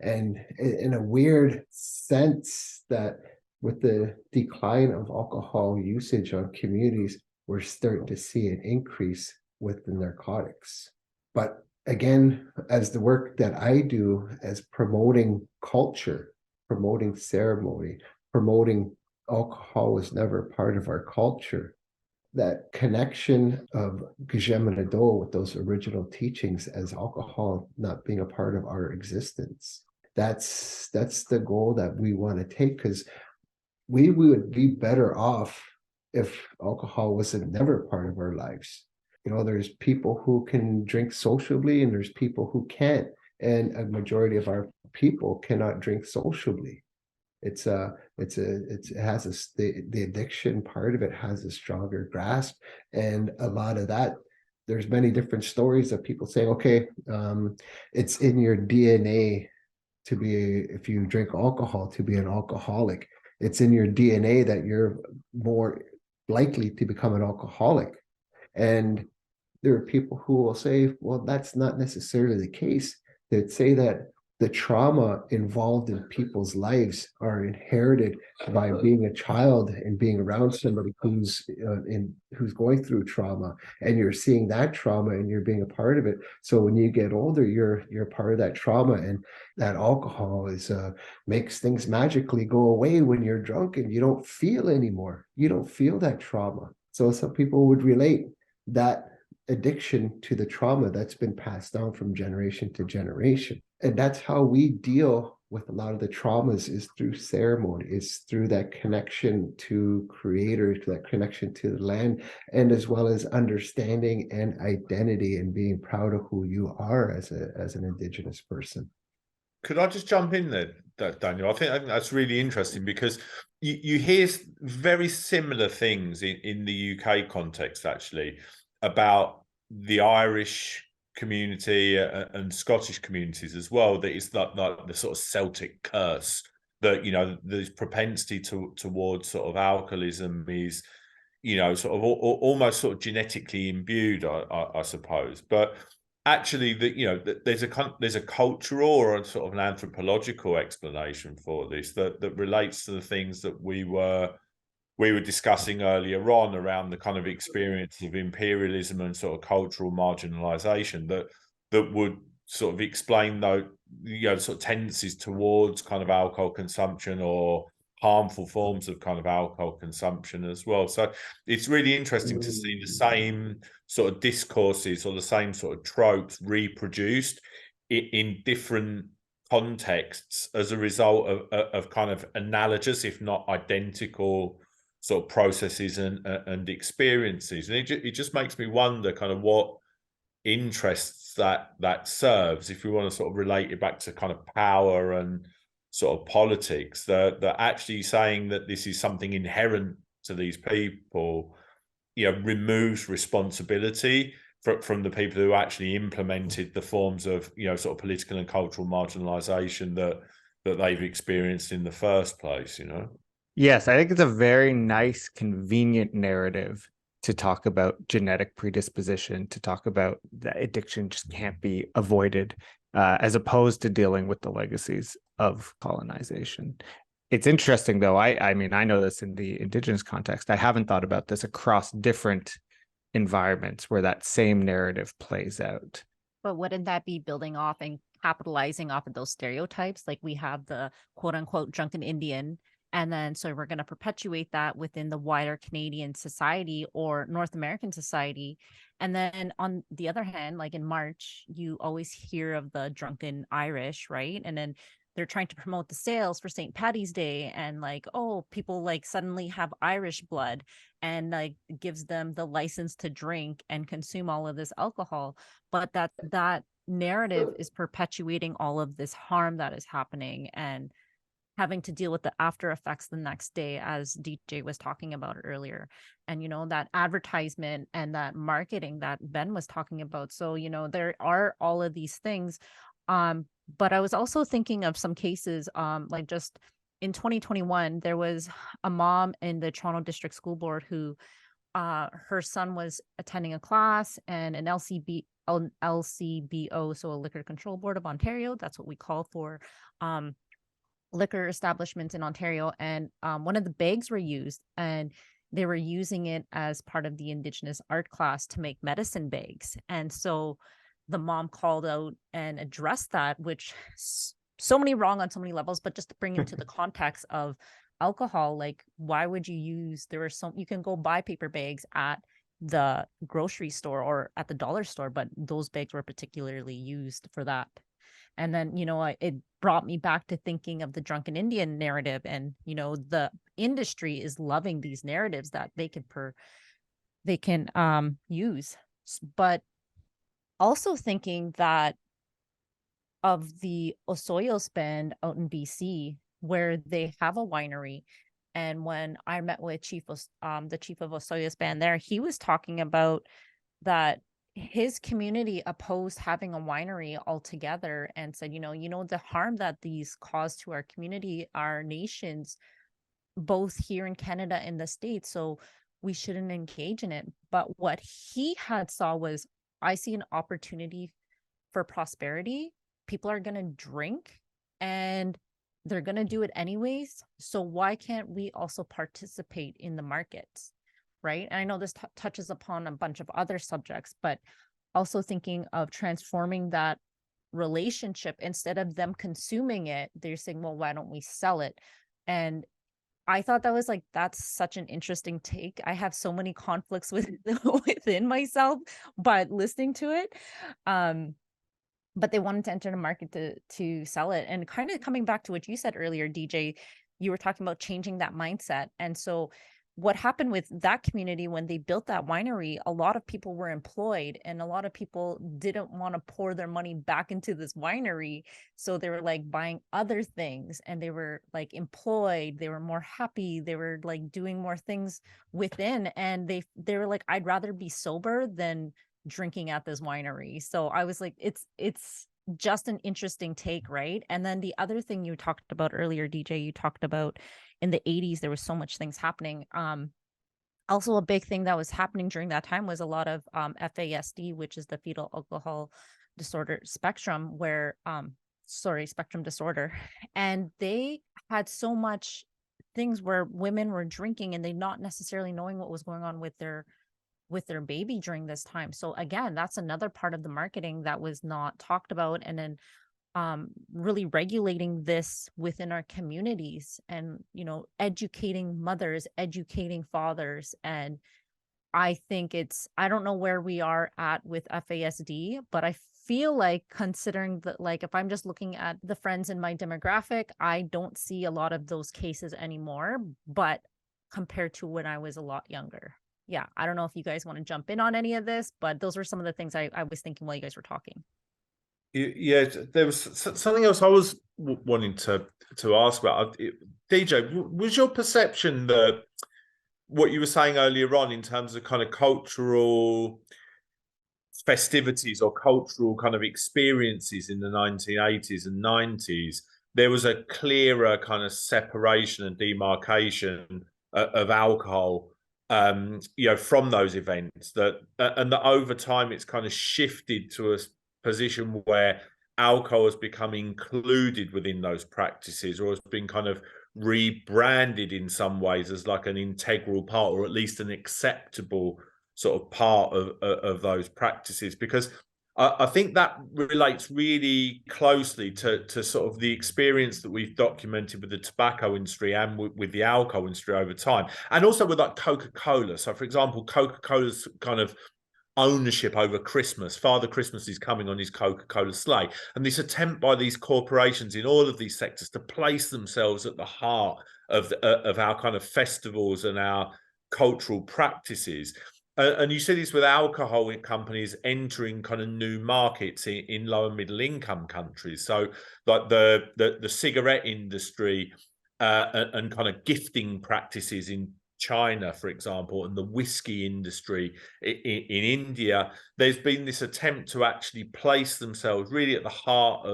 S3: And in a weird sense that with the decline of alcohol usage on communities, we're starting to see an increase with the narcotics. But again, as the work that I do as promoting culture, promoting ceremony, promoting alcohol was never part of our culture, that connection of Gujem and Ado with those original teachings as alcohol not being a part of our existence. That's the goal that we want to take, because we would be better off if alcohol was never part of our lives. There's people who can drink sociably and there's people who can't. And a majority of our people cannot drink sociably. The addiction part of it has a stronger grasp, and a lot of that, there's many different stories of people saying, okay, it's in your DNA to be, if you drink alcohol, to be an alcoholic. It's in your DNA that you're more likely to become an alcoholic. And there are people who will say, well, that's not necessarily the case. They'd say that the trauma involved in people's lives are inherited by being a child and being around somebody who's going through trauma, and you're seeing that trauma and you're being a part of it. So when you get older, you're part of that trauma, and that alcohol makes things magically go away when you're drunk and you don't feel anymore. You don't feel that trauma. So some people would relate that addiction to the trauma that's been passed down from generation to generation. And that's how we deal with a lot of the traumas, is through ceremony, is through that connection to creator, to that connection to the land, and as well as understanding and identity and being proud of who you are as an Indigenous person.
S4: Could I just jump in there, Daniel? I think that's really interesting, because you hear very similar things in the UK context, actually, about the Irish community and Scottish communities as well. That it's like the sort of Celtic curse, that, you know, the propensity towards sort of alcoholism is, you know, sort of almost sort of genetically imbued, I suppose. But actually, you know, there's a cultural or a sort of an anthropological explanation for this that relates to the things that we were discussing earlier on around the kind of experience of imperialism and sort of cultural marginalization that would sort of explain, though, you know, sort of tendencies towards kind of alcohol consumption or harmful forms of kind of alcohol consumption as well. So it's really interesting to see the same sort of discourses or the same sort of tropes reproduced in different contexts as a result of kind of analogous, if not identical, sort of processes and experiences. And it just makes me wonder kind of what interests that serves, if we want to sort of relate it back to kind of power and sort of politics, that actually saying that this is something inherent to these people, you know, removes responsibility from the people who actually implemented the forms of, you know, sort of political and cultural marginalization that they've experienced in the first place, you know?
S5: Yes, I think it's a very nice, convenient narrative to talk about genetic predisposition, to talk about that addiction just can't be avoided, as opposed to dealing with the legacies of colonization. It's interesting, though. I mean, I know this in the Indigenous context. I haven't thought about this across different environments where that same narrative plays out.
S1: But wouldn't that be building off and capitalizing off of those stereotypes? Like we have the quote unquote drunken Indian. And then so we're going to perpetuate that within the wider Canadian society or North American society. And then on the other hand, like in March, you always hear of the drunken Irish, right? And then they're trying to promote the sales for St. Paddy's Day, and like, oh, people like suddenly have Irish blood, and like gives them the license to drink and consume all of this alcohol. But that narrative is perpetuating all of this harm that is happening, and having to deal with the after effects the next day, as DJ was talking about earlier. And, you know, that advertisement and that marketing that Ben was talking about. So, you know, there are all of these things. But I was also thinking of some cases, like just in 2021, there was a mom in the Toronto District School Board who her son was attending a class, and an LCBO, so a Liquor Control Board of Ontario, that's what we call for liquor establishments in Ontario, and one of the bags were used, and they were using it as part of the Indigenous art class to make medicine bags. And so the mom called out and addressed that, which so many wrong on so many levels, but just to bring into the context of alcohol, like why would you use, there were some, you can go buy paper bags at the grocery store or at the dollar store, but those bags were particularly used for that. And then, you know, it brought me back to thinking of the drunken Indian narrative. And, you know, the industry is loving these narratives that they can use. But also thinking that of the Osoyoos band out in BC, where they have a winery. And when I met with the chief of Osoyoos band there, he was talking about that his community opposed having a winery altogether, and said, you know, the harm that these cause to our community, our nations, both here in Canada and the States. So we shouldn't engage in it. But what he had saw was, I see an opportunity for prosperity. People are going to drink and they're going to do it anyways. So why can't we also participate in the markets? Right. And I know this touches upon a bunch of other subjects, but also thinking of transforming that relationship. Instead of them consuming it, they're saying, well, why don't we sell it? And I thought that was like, that's such an interesting take. I have so many conflicts within myself, but listening to it, but they wanted to enter the market to sell it. And kind of coming back to what you said earlier, DJ, you were talking about changing that mindset. And so what happened with that community when they built that winery, a lot of people were employed and a lot of people didn't want to pour their money back into this winery. So they were like buying other things and they were like employed, they were more happy, they were like doing more things within. And they were like, I'd rather be sober than drinking at this winery. So I was like, it's just an interesting take, right? And then the other thing you talked about earlier, DJ, you talked about in the 80s, there was so much things happening. Also a big thing that was happening during that time was a lot of FASD, which is the fetal alcohol disorder spectrum, where spectrum disorder. And they had so much things where women were drinking and they not necessarily knowing what was going on with their baby during this time. So again, that's another part of the marketing that was not talked about. And then really regulating this within our communities and, educating mothers, educating fathers. And I think I don't know where we are at with FASD, but I feel like, considering that, like, if I'm just looking at the friends in my demographic, I don't see a lot of those cases anymore, but compared to when I was a lot younger. Yeah, I don't know if you guys want to jump in on any of this, but those were some of the things I was thinking while you guys were talking.
S4: Yeah, there was something else I was wanting to ask about. DJ, was your perception that what you were saying earlier on in terms of kind of cultural festivities or cultural kind of experiences in the 1980s and 90s, there was a clearer kind of separation and demarcation of alcohol from those events, and that over time it's kind of shifted to a position where alcohol has become included within those practices, or has been kind of rebranded in some ways as like an integral part, or at least an acceptable sort of part of those practices. Because I think that relates really closely to sort of the experience that we've documented with the tobacco industry and with the alcohol industry over time, and also with like Coca-Cola. So, for example, Coca-Cola's kind of ownership over Christmas. Father Christmas is coming on his Coca-Cola sleigh, and this attempt by these corporations in all of these sectors to place themselves at the heart of our kind of festivals and our cultural practices. And you see this with alcohol companies entering kind of new markets in low and middle income countries. So like the cigarette industry and kind of gifting practices in China, for example, and the whiskey industry in India, there's been this attempt to actually place themselves really at the heart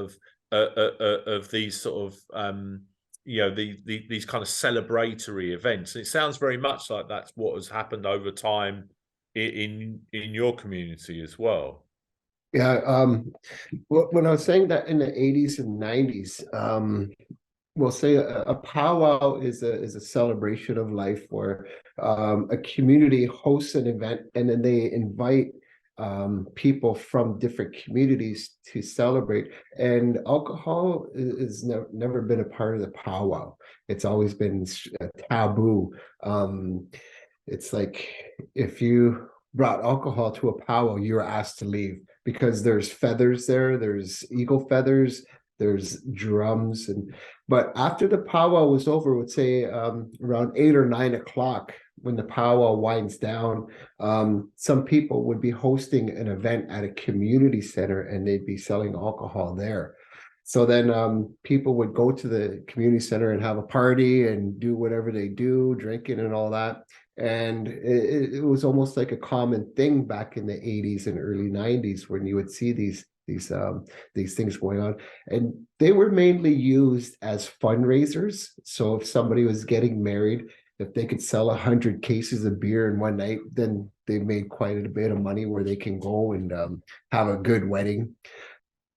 S4: of these sort of these kind of celebratory events. And it sounds very much like that's what has happened over time in your community as well.
S3: Yeah, when I was saying that in the 80s and 90s, we'll say a powwow is a celebration of life where a community hosts an event and then they invite people from different communities to celebrate. And alcohol is never been a part of the powwow. It's always been a taboo. It's like if you brought alcohol to a powwow, you were asked to leave because there's feathers there, there's eagle feathers, there's drums. But after the powwow was over, I would say around 8 or 9 o'clock, when the powwow winds down, some people would be hosting an event at a community center and they'd be selling alcohol there. So then people would go to the community center and have a party and do whatever they do, drinking and all that. And it was almost like a common thing back in the 80s and early 90s when you would see these things going on. And they were mainly used as fundraisers. So if somebody was getting married, if they could sell 100 cases of beer in one night, then they made quite a bit of money where they can go and have a good wedding.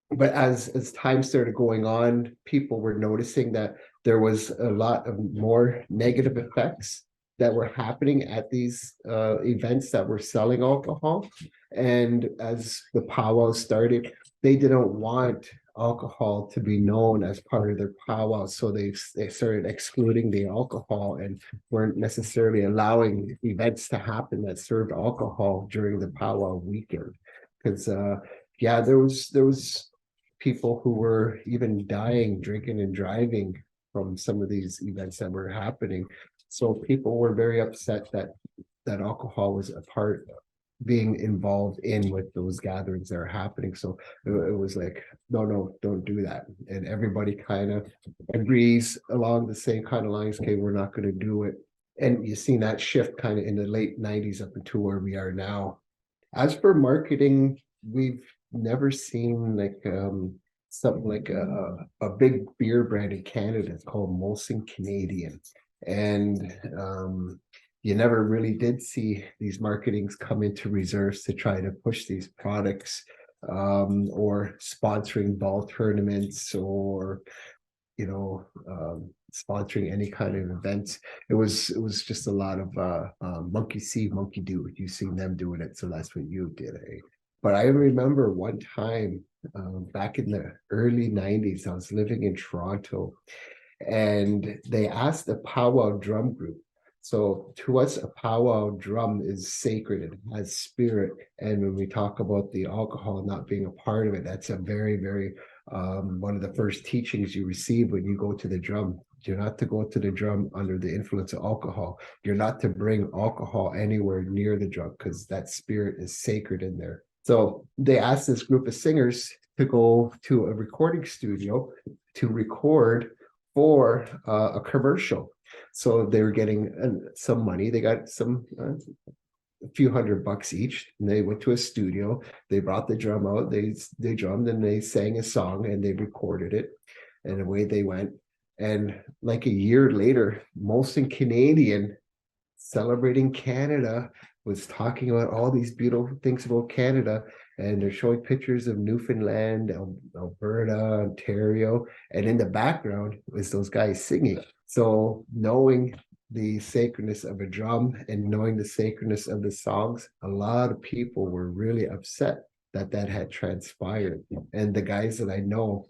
S3: But as time started going on, people were noticing that there was a lot of more negative effects that were happening at these events that were selling alcohol. And as the powwow started, they didn't want alcohol to be known as part of their powwow. So they started excluding the alcohol and weren't necessarily allowing events to happen that served alcohol during the powwow weekend. Because there was people who were even dying drinking and driving from some of these events that were happening. So people were very upset that alcohol was a part being involved in with those gatherings that are happening. So it was like, no, don't do that. And everybody kind of agrees along the same kind of lines. Okay, we're not going to do it. And you've seen that shift kind of in the late 90s up until where we are now. As for marketing, we've never seen like something like a big beer brand in Canada. It's called Molson Canadian. And you never really did see these marketings come into reserves to try to push these products, or sponsoring ball tournaments, or sponsoring any kind of events. It was just a lot of monkey see, monkey do. You seen them doing it, so that's what you did. But I remember one time back in the early 90s, I was living in Toronto, and they asked the powwow drum group. So to us, a powwow drum is sacred. It has spirit. And when we talk about the alcohol not being a part of it, that's a very, very, one of the first teachings you receive when you go to the drum. You're not to go to the drum under the influence of alcohol. You're not to bring alcohol anywhere near the drum because that spirit is sacred in there. So they asked this group of singers to go to a recording studio to record for a commercial. So they were getting some money. They got a few $100 each, and they went to a studio. They brought the drum out. They drummed and they sang a song and they recorded it, and away they went. And like a year later, Molson Canadian, celebrating Canada, was talking about all these beautiful things about Canada, and they're showing pictures of Newfoundland, Alberta, Ontario, and in the background was those guys singing. So knowing the sacredness of a drum and knowing the sacredness of the songs, a lot of people were really upset that had transpired. And the guys that I know,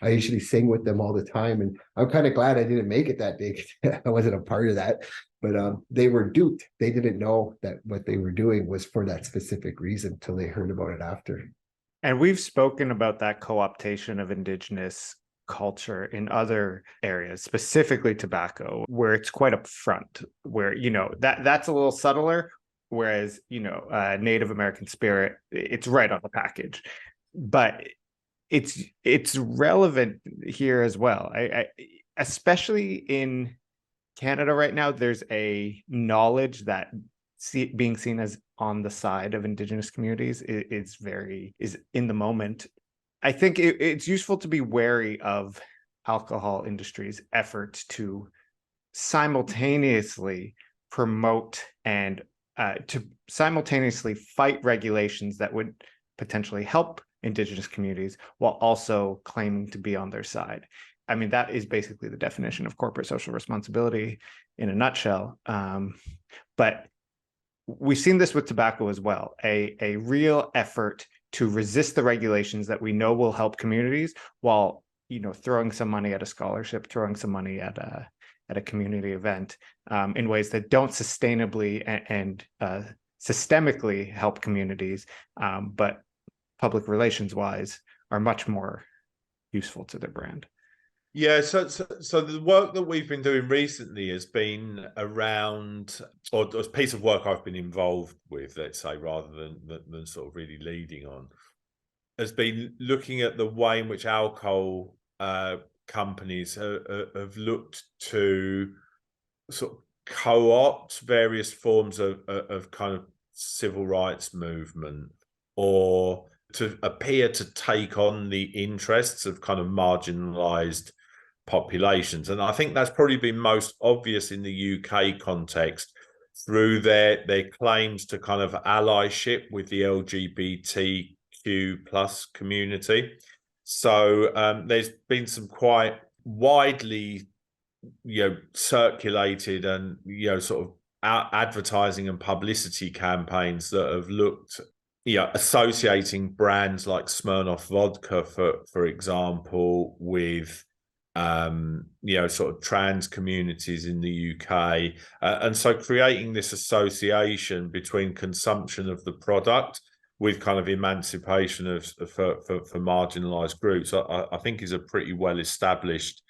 S3: I usually sing with them all the time, and I'm kind of glad I didn't make it that day. I wasn't a part of that, but they were duped. They didn't know that what they were doing was for that specific reason until they heard about it after.
S5: And we've spoken about that co-optation of Indigenous culture in other areas, specifically tobacco, where it's quite upfront, where, that's a little subtler. Whereas, Native American spirit, it's right on the package, but it's relevant here as well. I especially in Canada right now, there's a knowledge that being seen as on the side of Indigenous communities is in the moment. I think it's useful to be wary of alcohol industry's efforts to simultaneously promote and to simultaneously fight regulations that would potentially help Indigenous communities while also claiming to be on their side. I mean, that is basically the definition of corporate social responsibility in a nutshell. But we've seen this with tobacco as well, a real effort to resist the regulations that we know will help communities while, throwing some money at a scholarship, throwing some money at a community event in ways that don't sustainably and systemically help communities, but public relations wise are much more useful to their brand.
S4: Yeah, so the work that we've been doing recently has been around, or a piece of work I've been involved with, let's say, rather than sort of really leading on, has been looking at the way in which alcohol companies have looked to sort of co-opt various forms of kind of civil rights movement, or to appear to take on the interests of kind of marginalized populations. And I think that's probably been most obvious in the UK context through their claims to kind of allyship with the LGBTQ plus community. So there's been some quite widely circulated and sort of advertising and publicity campaigns that have looked associating brands like Smirnoff vodka, for example, with sort of trans communities in the UK, and so creating this association between consumption of the product with kind of emancipation for marginalized groups, I think is a pretty well established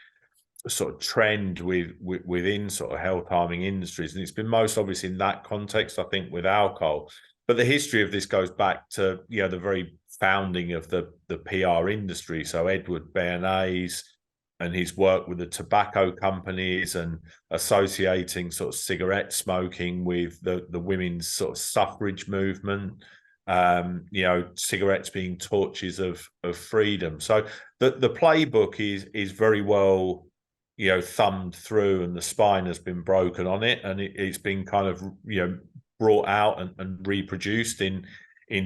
S4: sort of trend within sort of health harming industries, and it's been most obvious in that context, I think, with alcohol. But the history of this goes back to the very founding of the PR industry. So Edward Bernays and his work with the tobacco companies and associating sort of cigarette smoking with the women's sort of suffrage movement. Cigarettes being torches of freedom. So the playbook is very well thumbed through, and the spine has been broken on it, and it's been kind of brought out and reproduced in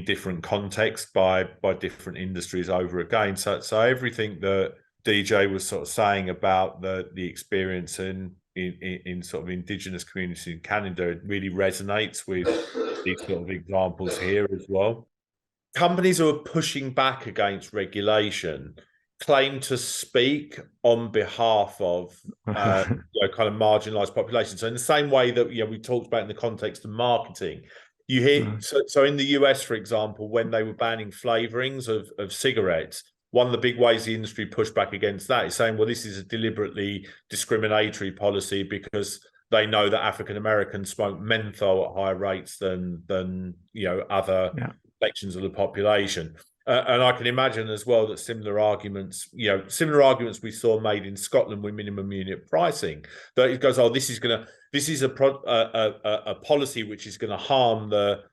S4: different contexts by different industries over again. So everything that DJ was sort of saying about the experience in sort of Indigenous communities in Canada really resonates with these sort of examples here as well. Companies who are pushing back against regulation claim to speak on behalf of kind of marginalized populations. So in the same way that we talked about in the context of marketing, you hear so in the US, for example, when they were banning flavorings of cigarettes, one of the big ways the industry pushed back against that is saying, well, this is a deliberately discriminatory policy because they know that African Americans smoke menthol at higher rates than other sections of the population. And I can imagine as well that similar arguments we saw made in Scotland with minimum unit pricing, that it goes, this is a policy which is going to harm the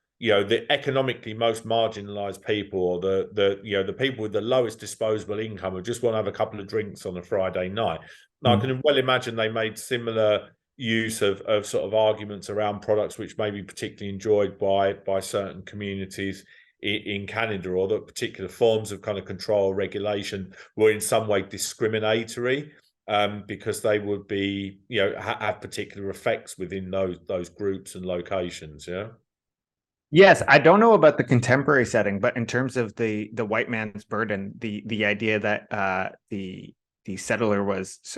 S4: economically most marginalized people, or the people with the lowest disposable income who just want to have a couple of drinks on a Friday night. Now, I can well imagine they made similar use of sort of arguments around products which may be particularly enjoyed by certain communities in Canada, or that particular forms of kind of control or regulation were in some way discriminatory, because they would be have particular effects within those groups and locations.
S5: Yes, I don't know about the contemporary setting, but in terms of the white man's burden, the idea that the settler was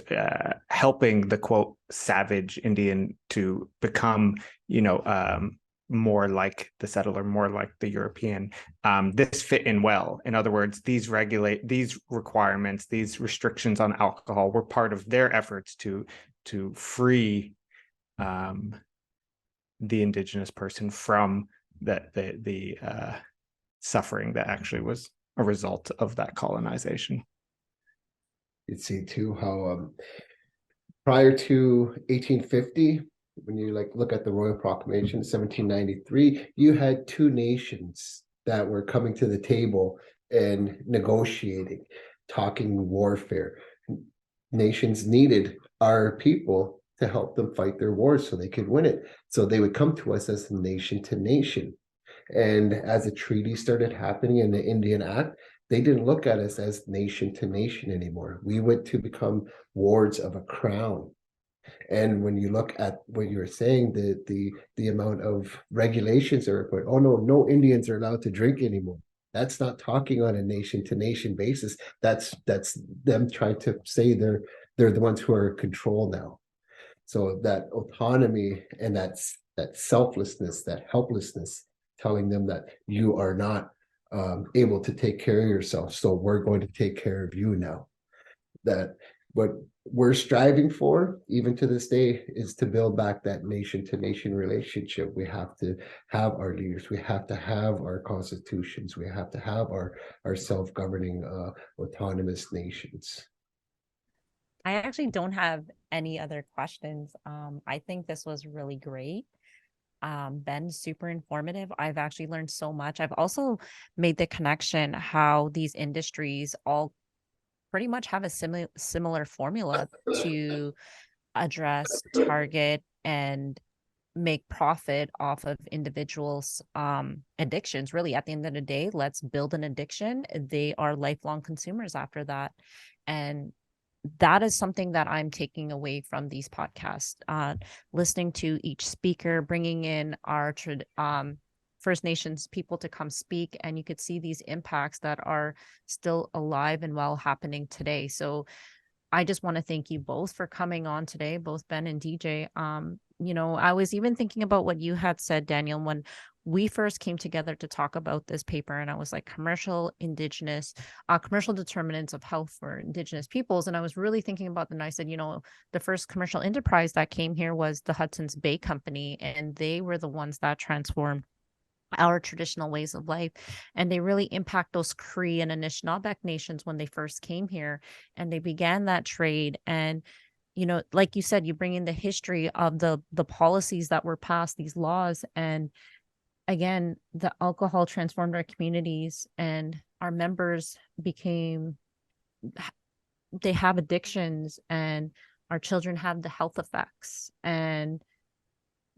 S5: helping the quote savage Indian to become more like the settler, more like the European, this fit in well. In other words, these requirements, these restrictions on alcohol were part of their efforts to free the Indigenous person from the suffering that actually was a result of that colonization.
S3: You'd see too how prior to 1850, when you look at the Royal Proclamation 1793, you had two nations that were coming to the table and negotiating, talking warfare. Nations needed our people to help them fight their wars so they could win it. So they would come to us as nation to nation. And as the treaty started happening in the Indian Act, they didn't look at us as nation to nation anymore. We went to become wards of a crown. And when you look at what you're saying, the amount of regulations are put, no Indians are allowed to drink anymore. That's not talking on a nation to nation basis. That's them trying to say they're the ones who are in control now. So that autonomy and that selflessness, that helplessness, telling them that you are not able to take care of yourself, so we're going to take care of you now. That what we're striving for, even to this day, is to build back that nation to nation relationship. We have to have our leaders. We have to have our constitutions. We have to have our self-governing autonomous nations.
S1: I actually don't have any other questions. I think this was really great. Ben, super informative. I've actually learned so much. I've also made the connection how these industries all pretty much have a similar formula to address, target, and make profit off of individuals' addictions. Really, at the end of the day, let's build an addiction. They are lifelong consumers after that. And that is something that I'm taking away from these podcasts, listening to each speaker, bringing in our First Nations people to come speak, and you could see these impacts that are still alive and well happening today. So I just want to thank you both for coming on today, both Ben and DJ. I was even thinking about what you had said, Daniel, when we first came together to talk about this paper, and I was like, commercial determinants of health for Indigenous peoples. And I was really thinking about them. And I said, the first commercial enterprise that came here was the Hudson's Bay Company, and they were the ones that transformed our traditional ways of life, and they really impact those Cree and Anishinaabe nations when they first came here, and they began that trade. And like you said, you bring in the history of the policies that were passed, these laws, and again, the alcohol transformed our communities, and our members they have addictions, and our children have the health effects, and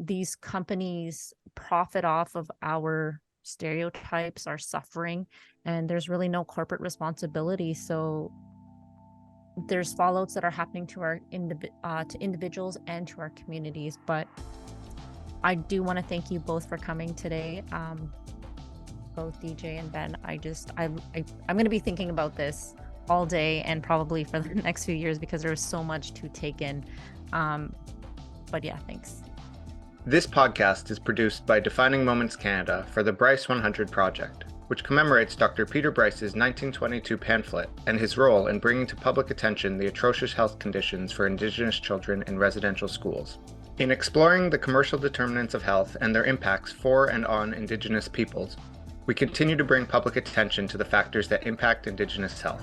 S1: these companies profit off of our stereotypes, our suffering, and there's really no corporate responsibility. So there's fallouts that are happening to our to individuals and to our communities. But I do want to thank you both for coming today, both DJ and Ben. I'm going to be thinking about this all day and probably for the next few years, because there's so much to take in. But yeah, thanks.
S2: This podcast is produced by Defining Moments Canada for the Bryce 100 Project, which commemorates Dr. Peter Bryce's 1922 pamphlet and his role in bringing to public attention the atrocious health conditions for Indigenous children in residential schools. In exploring the commercial determinants of health and their impacts for and on Indigenous peoples, we continue to bring public attention to the factors that impact Indigenous health.